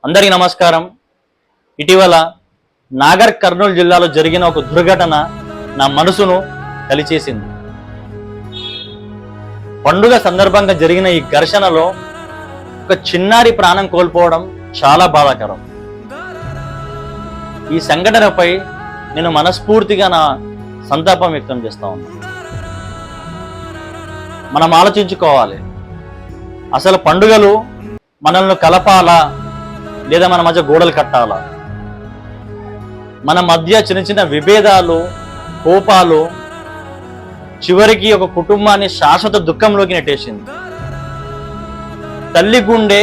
అందరికీ నమస్కారం. ఇటీవల నాగర్ కర్నూలు జిల్లాలో జరిగిన ఒక దుర్ఘటన నా మనసును కలిచేసింది. పండుగ సందర్భంగా జరిగిన ఈ ఘర్షణలో ఒక చిన్నారి ప్రాణం కోల్పోవడం చాలా బాధాకరం. ఈ సంఘటనపై నేను మనస్ఫూర్తిగా నా సంతాపం వ్యక్తం చేస్తా ఉన్నాను. మనం ఆలోచించుకోవాలి, అసలు పండుగలు మనల్ని కలపాలా లేదా మన మధ్య గోడలు కట్టాలా? మన మధ్య చిన్న చిన్న విభేదాలు, కోపాలు చివరికి ఒక కుటుంబాన్ని శాశ్వత దుఃఖంలోకి నెట్టేసింది. తల్లి గుండె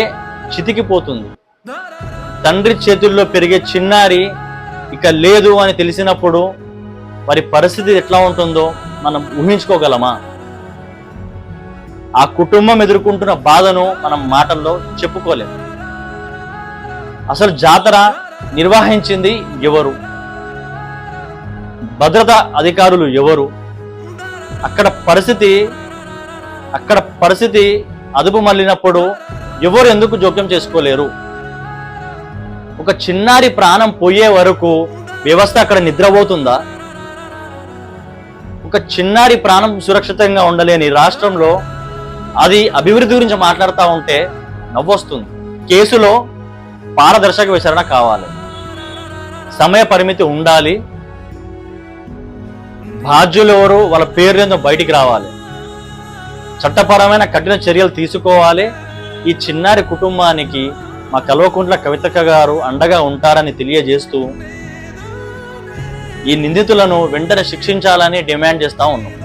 చితికిపోతుంది. తండ్రి చేతుల్లో పెరిగే చిన్నారి ఇక లేదు అని తెలిసినప్పుడు వారి పరిస్థితి ఎట్లా ఉంటుందో మనం ఊహించుకోగలమా? ఆ కుటుంబం ఎదుర్కొంటున్న బాధను మనం మాటల్లో చెప్పుకోలేము. అసలు జాతర నిర్వహించింది ఎవరు? భద్రతా అధికారులు ఎవరు? అక్కడ పరిస్థితి అదుపు మళ్ళినప్పుడు ఎవరు ఎందుకు జోక్యం చేసుకోలేరు? ఒక చిన్నారి ప్రాణం పోయే వరకు వ్యవస్థ అక్కడ నిద్రపోతుందా? ఒక చిన్నారి ప్రాణం సురక్షితంగా ఉండలేని రాష్ట్రంలో అది అభివృద్ధి గురించి మాట్లాడుతూ ఉంటే నవ్వొస్తుంది. కేసులో పారదర్శక విచారణ కావాలి, సమయ పరిమితి ఉండాలి, బాధ్యులు ఎవరు వాళ్ళ పేర్లేందో బయటికి రావాలి, చట్టపరమైన కఠిన చర్యలు తీసుకోవాలి. ఈ చిన్నారి కుటుంబానికి మా కల్వకుంట్ల కవితక్క గారు అండగా ఉంటారని తెలియజేస్తూ ఈ నిందితులను వెంటనే శిక్షించాలని డిమాండ్ చేస్తా ఉన్నాం.